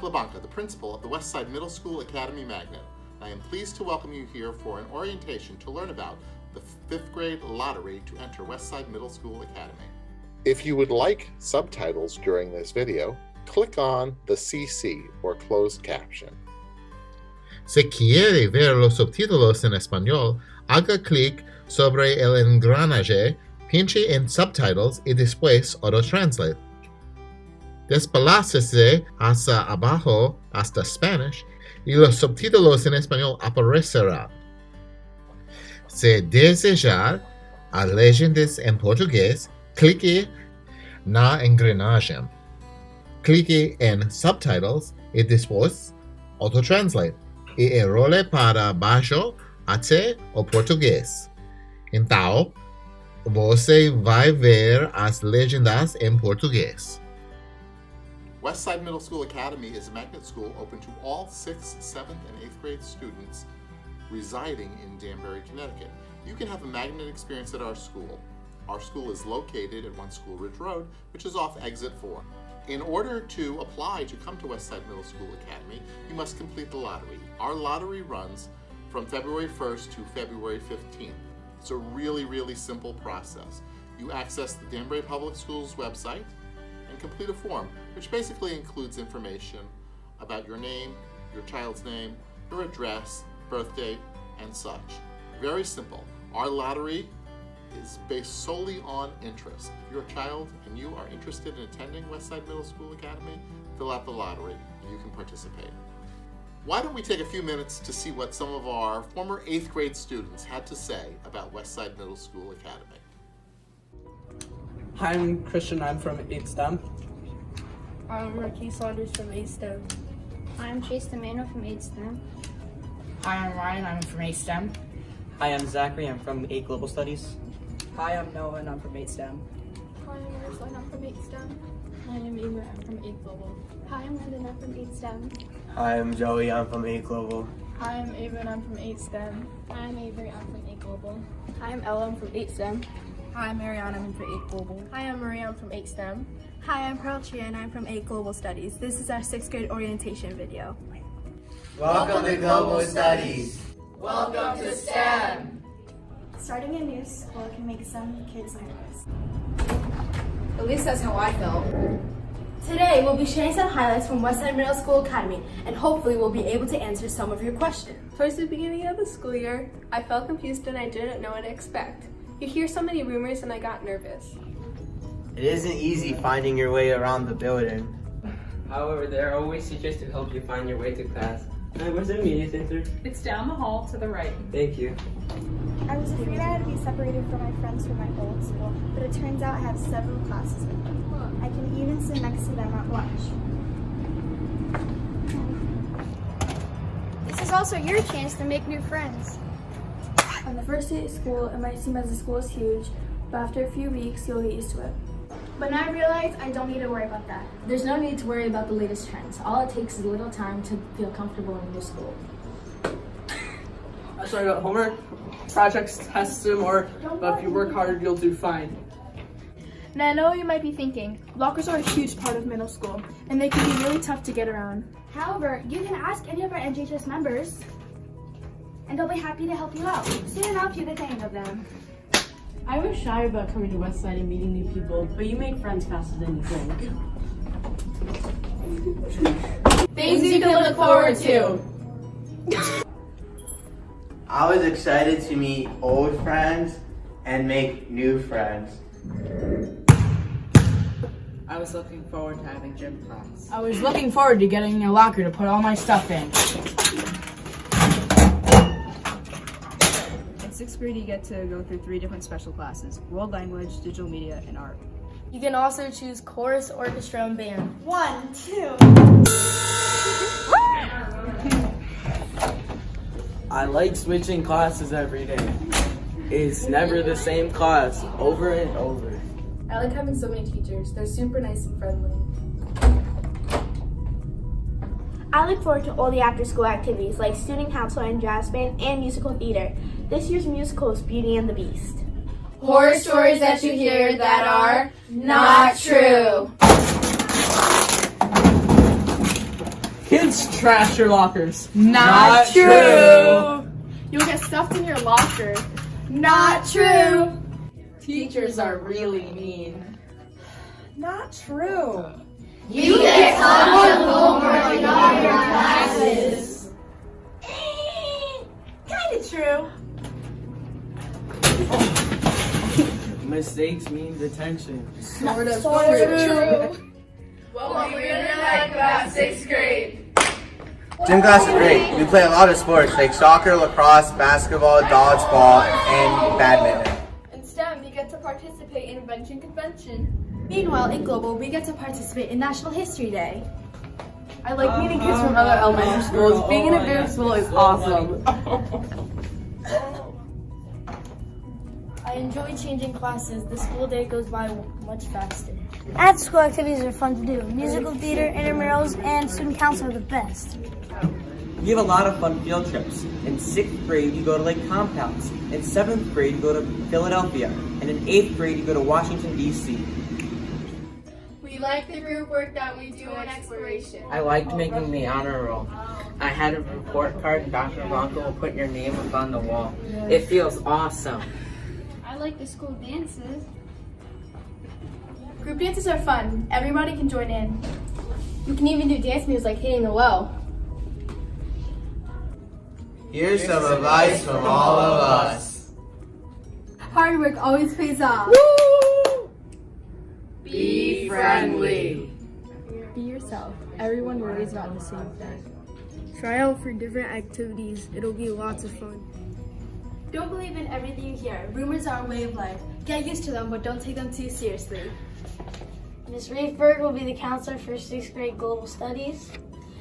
LaBanca, the principal of the Westside Middle School Academy Magnet. I am pleased to welcome you here for an orientation to learn about the 5th grade lottery to enter Westside Middle School Academy. If you would like subtitles during this video, click on the CC or closed caption. Si quiere ver los subtítulos en español, haga clic sobre el engranaje, pinche en Subtitles y después Auto Translate. Desplázese hacia abajo hasta Spanish y los subtítulos en español aparecerán. Si desea a leyendas en portugués, clique na engrenaje. Clique en Subtitles y después Auto Translate y enrole para baixo até o português. Então, você vai ver as legendas em português. Westside Middle School Academy is a magnet school open to all 6th, 7th, and 8th grade students residing in Danbury, Connecticut. You can have a magnet experience at our school. Our school is located at 1 School Ridge Road, which is off exit 4. In order to apply to come to Westside Middle School Academy, you must complete the lottery. Our lottery runs from February 1st to February 15th. It's a really simple process. You access the Danbury Public Schools website and complete a form, which basically includes information about your name, your child's name, your address, birth date, and such. Very simple. Our lottery is based solely on interest. If you're a child and you are interested in attending Westside Middle School Academy, fill out the lottery and you can participate. Why don't we take a few minutes to see what some of our former 8th grade students had to say about Westside Middle School Academy. Hi, I'm Christian. I'm from 8 STEM. I'm Ricky Saunders from 8 STEM. I'm Chase Demano from 8 STEM. Hi, I'm Ryan. I'm from 8 STEM. Hi, I'm Zachary. I'm from 8 Global Studies. Hi, I'm Noah and I'm from 8 STEM. Hi, I'm Ursula and I'm from 8 STEM. Hi, I'm Eva. I'm from 8 Global. Hi, I'm Landon. I'm from 8 STEM. Hi, I'm Joey. I'm from 8 Global. Hi, I'm Ava and I'm from 8 STEM. Hi, I'm Avery. I'm from 8 Global. Hi, I'm Ella. I'm from 8 STEM. Hi, I'm Mariana. I'm from 8 Global. Hi, I'm Maria. I'm from 8 STEM. Hi, I'm Pearl Chia and I'm from 8 Global Studies. This is our 6th grade orientation video. Welcome to Global Studies. Welcome to STEM. Starting a new school can make some kids nervous. At least that's how I felt. Today, we'll be sharing some highlights from Westside Middle School Academy, and hopefully we'll be able to answer some of your questions. Towards the beginning of the school year, I felt confused and I didn't know what to expect. You hear so many rumors and I got nervous. It isn't easy finding your way around the building. However, there are always teachers to help you find your way to class. Where's the media center? It's down the hall to the right. Thank you. I was afraid I had to be separated from my friends from my old school, but it turns out I have several classes with them. I can even sit next to them at lunch. This is also your chance to make new friends. On the first day of school, it might seem as the school is huge, but after a few weeks, you'll get used to it. But now I realize I don't need to worry about that. There's no need to worry about the latest trends. All it takes is a little time to feel comfortable in your school. Sorry about homework, projects, tests, and more, but if you work hard, you'll do fine. Now I know what you might be thinking. Lockers are a huge part of middle school, and they can be really tough to get around. However, you can ask any of our NJHS members, and they'll be happy to help you out. Soon enough, you get the hang of them. I was shy about coming to Westside and meeting new people, but you make friends faster than you think. Things you can look forward to. I was excited to meet old friends and make new friends. I was looking forward to having gym class. I was looking forward to getting a locker to put all my stuff in. In 6th grade, you get to go through 3 different special classes: world language, digital media, and art. You can also choose chorus, orchestra, and band. 1, 2. I like switching classes every day. It's never the same class over and over. I like having so many teachers. They're super nice and friendly. I look forward to all the after-school activities like student council and jazz band and musical theater. This year's musical is Beauty and the Beast. Horror stories that you hear that are not true. Kids trash your lockers. Not true. You'll get stuffed in your locker. Not true. Teachers are really mean. Not true. You get tons of homework in all your classes. Kinda true. Mistakes mean detention. Sort of true. What were you like about 6th grade? Gym class is great. We play a lot of sports like soccer, lacrosse, basketball, dodgeball, and badminton. In STEM, you get to participate in Invention Convention. Meanwhile, in Global, we get to participate in National History Day. I like meeting kids from other elementary schools. Being in a big school is awesome. I enjoy changing classes. The school day goes by much faster. After-school activities are fun to do. Musical theater, intramurals, and student council are the best. We have a lot of fun field trips. In 6th grade, you go to Lake Compounce. In 7th grade, you go to Philadelphia. And in 8th grade, you go to Washington, D.C. We like the group work that we do in exploration. I liked making the honor roll. I had a report card and Dr. Blanco will put your name up on the wall. It feels awesome. I like the school dances. Group dances are fun. Everybody can join in. You can even do dance moves like hitting the well. Here's some advice from all of us. Hard work always pays off. Be friendly. Be yourself. Everyone worries about the same thing. Try out for different activities. It'll be lots of fun. Don't believe in everything you hear. Rumors are a way of life. Get used to them, but don't take them too seriously. Ms. Reifberg will be the counselor for 6th grade Global Studies,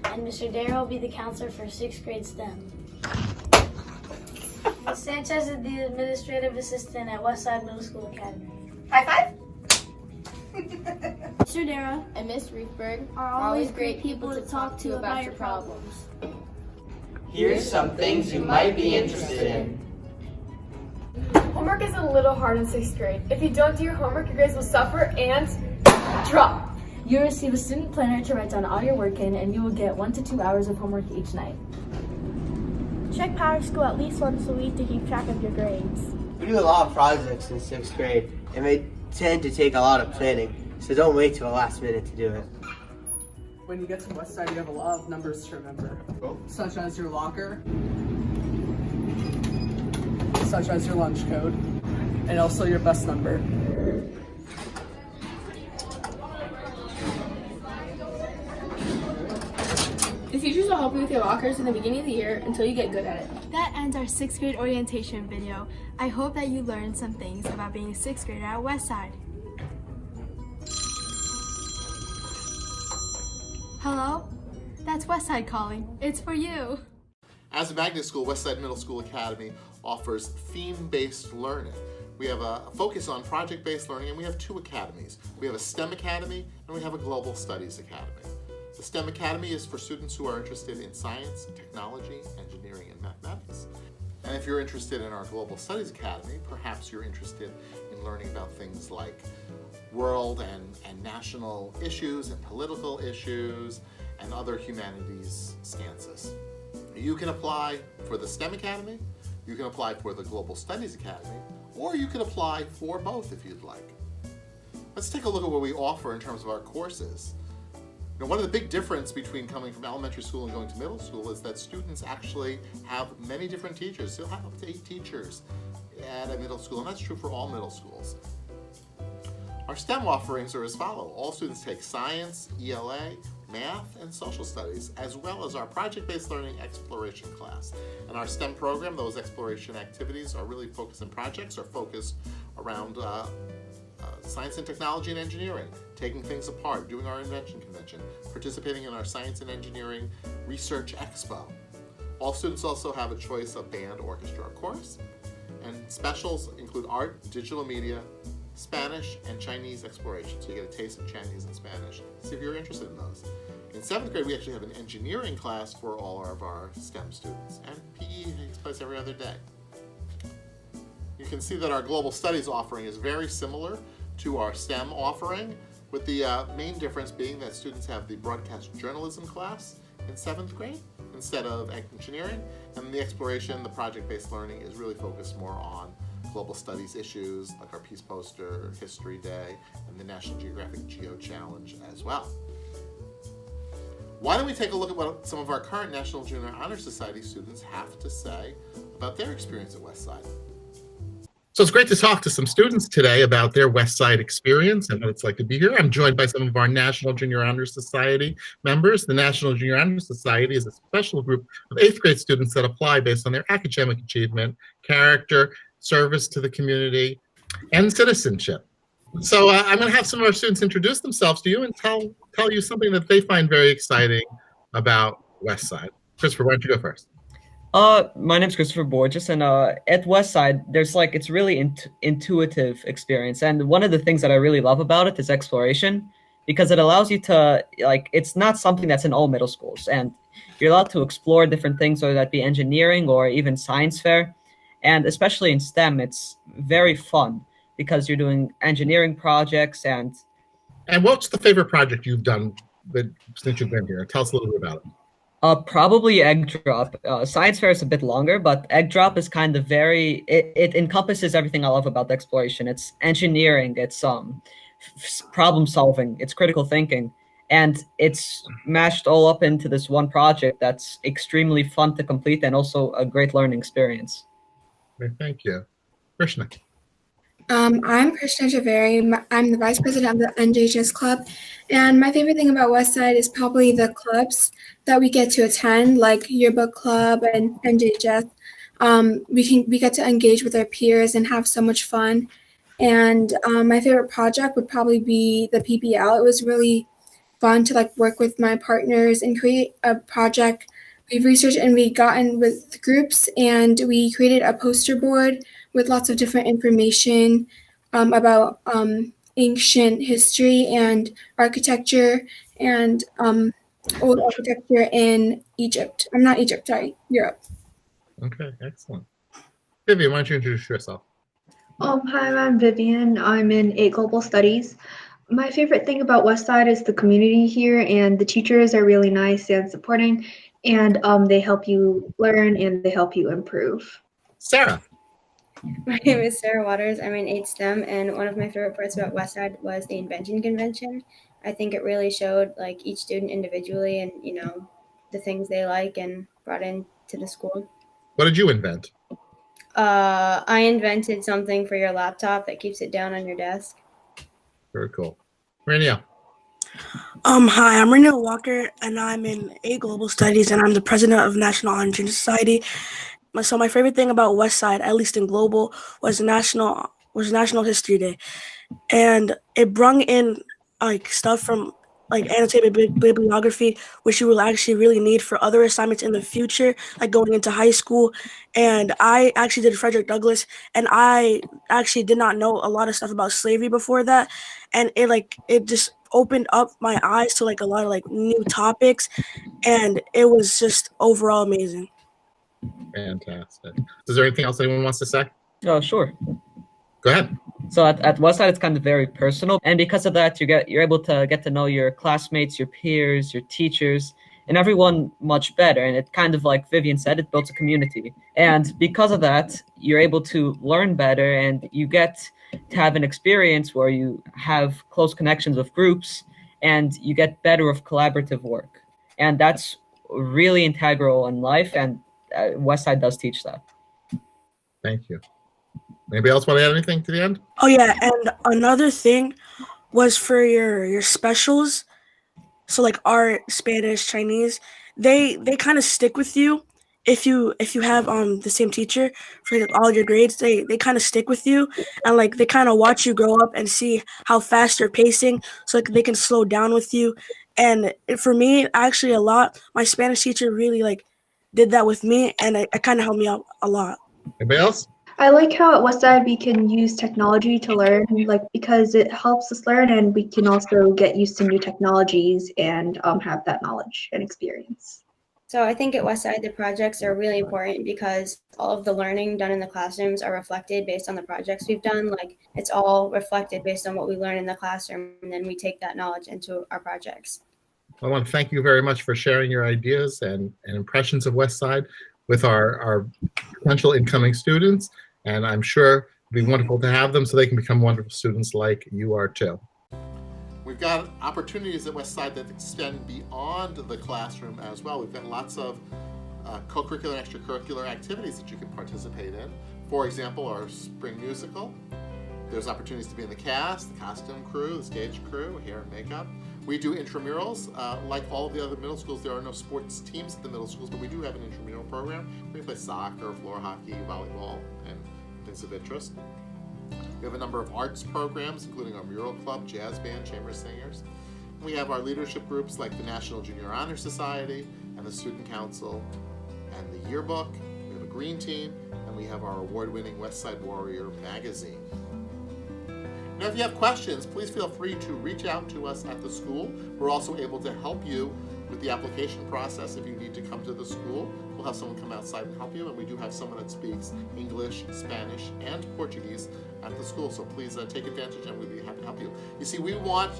and Mr. Darrow will be the counselor for 6th grade STEM. Ms. Sanchez is the administrative assistant at Westside Middle School Academy. High five! Mr. Darrow And Miss Reifberg are always great people to talk to about your problems. Here's some things you might be interested in. Homework is a little hard in 6th grade. If you don't do your homework, your grades will suffer and drop. You'll receive a student planner to write down all your work in, and you will get 1 to 2 hours of homework each night. Check Power School at least once a week to keep track of your grades. We do a lot of projects in 6th grade, and they tend to take a lot of planning, so don't wait till the last minute to do it. When you get to Westside, you have a lot of numbers to remember, such as your locker, such as your lunch code, and also your bus number. The teachers will help you with your lockers in the beginning of the year until you get good at it. That ends our 6th grade orientation video. I hope that you learned some things about being a 6th grader at Westside. Hello? That's Westside calling. It's for you. As a magnet school, Westside Middle School Academy offers theme-based learning. We have a focus on project-based learning, and we have 2 academies. We have a STEM Academy, and we have a Global Studies Academy. The STEM Academy is for students who are interested in science, technology, engineering, and mathematics. And if you're interested in our Global Studies Academy, perhaps you're interested in learning about things like world and national issues and political issues and other humanities stances. You can apply for the STEM Academy, you can apply for the Global Studies Academy, or you can apply for both if you'd like. Let's take a look at what we offer in terms of our courses. Now, one of the big differences between coming from elementary school and going to middle school is that students actually have many different teachers. You'll have up to 8 teachers at a middle school, and that's true for all middle schools. Our STEM offerings are as follows. All students take science, ELA, math, and social studies, as well as our project-based learning exploration class. In our STEM program, those exploration activities are really focused on projects, are focused around science and technology and engineering, taking things apart, doing our invention convention, participating in our science and engineering research expo. All students also have a choice of band, orchestra, or chorus, and specials include art, digital media, Spanish, and Chinese exploration, so you get a taste of Chinese and Spanish. See if you're interested in those. In 7th grade, we actually have an engineering class for all of our STEM students, and PE takes place every other day. You can see that our Global Studies offering is very similar to our STEM offering, with the main difference being that students have the broadcast journalism class in 7th grade instead of engineering. And the exploration, the project-based learning is really focused more on global studies issues like our Peace Poster, History Day, and the National Geographic Geo Challenge as well. Why don't we take a look at what some of our current National Junior Honor Society students have to say about their experience at Westside. So it's great to talk to some students today about their Westside experience and what it's like to be here. I'm joined by some of our National Junior Honor Society members. The National Junior Honor Society is a special group of 8th grade students that apply based on their academic achievement, character, service to the community, and citizenship. So I'm going to have some of our students introduce themselves to you and tell you something that they find very exciting about Westside. Christopher, why don't you go first? My name's Christopher Borges, and at Westside, there's it's really intuitive experience. And one of the things that I really love about it is exploration, because it allows you to, it's not something that's in all middle schools. And you're allowed to explore different things, whether that be engineering or even science fair. And especially in STEM, it's very fun because you're doing engineering projects. And what's the favorite project you've done since you've been here? Tell us a little bit about it. Probably egg drop. Science fair is a bit longer, but egg drop is kind of it encompasses everything I love about the exploration. It's engineering, it's problem solving, it's critical thinking, and it's mashed all up into this one project that's extremely fun to complete and also a great learning experience. Great, thank you. Krishna. I'm Krishna Javeri. I'm the vice president of the NJHS club, and my favorite thing about Westside is probably the clubs that we get to attend, like yearbook club and NJHS. We get to engage with our peers and have so much fun. And my favorite project would probably be the PBL. It was really fun to work with my partners and create a project. We've researched and we got in with groups and we created a poster board with lots of different information about ancient history and architecture and old architecture in Egypt. Europe. Okay, excellent. Vivian, why don't you introduce yourself? Hi, I'm Vivian. I'm in 8 Global Studies. My favorite thing about Westside is the community here, and the teachers are really nice and supporting, and they help you learn and they help you improve. Sarah. My name is Sarah Waters. I'm in 8 STEM, and one of my favorite parts about Westside was the invention convention. I think it really showed each student individually and the things they like and brought into the school. What did you invent? I invented something for your laptop that keeps it down on your desk. Very cool. Rainiel. Hi, I'm Rainiel Walker, and I'm in 8 Global Studies, and I'm the president of National Honor Society. So my favorite thing about Westside, at least in Global, was National History Day, and it brought in stuff from annotated bibliography, which you will actually really need for other assignments in the future, going into high school. And I actually did Frederick Douglass, and I actually did not know a lot of stuff about slavery before that, and it just opened up my eyes to a lot of new topics, and it was just overall amazing. Fantastic. Is there anything else anyone wants to say? Sure. Go ahead. So at Westside, it's kind of very personal, and because of that, you're able to get to know your classmates, your peers, your teachers, and everyone much better. And it kind of, like Vivian said, it builds a community. And because of that, you're able to learn better, and you get to have an experience where you have close connections with groups, and you get better with collaborative work. And that's really integral in life, and Westside does teach that. Thank you. Anybody else want to add anything to the end? Oh yeah, and another thing was for your specials. So like art, Spanish, Chinese, they kind of stick with you if you have the same teacher for all your grades. They kind of stick with you, and they kind of watch you grow up and see how fast you're pacing, so they can slow down with you. And for me, actually a lot, my Spanish teacher really did that with me, and it kind of helped me out a lot. Anybody else? I like how at Westside we can use technology to learn, because it helps us learn, and we can also get used to new technologies and have that knowledge and experience. So I think at Westside the projects are really important because all of the learning done in the classrooms are reflected based on the projects we've done. It's all reflected based on what we learn in the classroom, and then we take that knowledge into our projects. I want to thank you very much for sharing your ideas and impressions of Westside with our potential incoming students. And I'm sure it'll be wonderful to have them so they can become wonderful students like you are too. We've got opportunities at Westside that extend beyond the classroom as well. We've got lots of co-curricular and extracurricular activities that you can participate in. For example, our spring musical. There's opportunities to be in the cast, the costume crew, the stage crew, hair and makeup. We do intramurals. Like all of the other middle schools, there are no sports teams at the middle schools, but we do have an intramural program. We play soccer, floor hockey, volleyball, and things of interest. We have a number of arts programs, including our mural club, jazz band, chamber singers. We have our leadership groups like the National Junior Honor Society and the Student Council and the yearbook. We have a green team, and we have our award-winning Westside Warrior magazine. Now, if you have questions, please feel free to reach out to us at the school. We're also able to help you with the application process if you need to come to the school. We'll have someone come outside and help you, and we do have someone that speaks English, Spanish, and Portuguese at the school, so please take advantage and we'd be happy to help you. You see, we want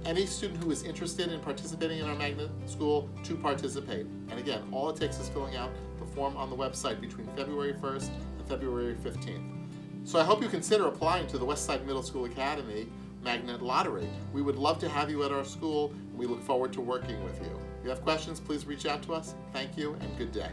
any student who is interested in participating in our magnet school to participate. And again, all it takes is filling out the form on the website between February 1st and February 15th. So I hope you consider applying to the Westside Middle School Academy Magnet Lottery. We would love to have you at our school, and we look forward to working with you. If you have questions, please reach out to us. Thank you, and good day.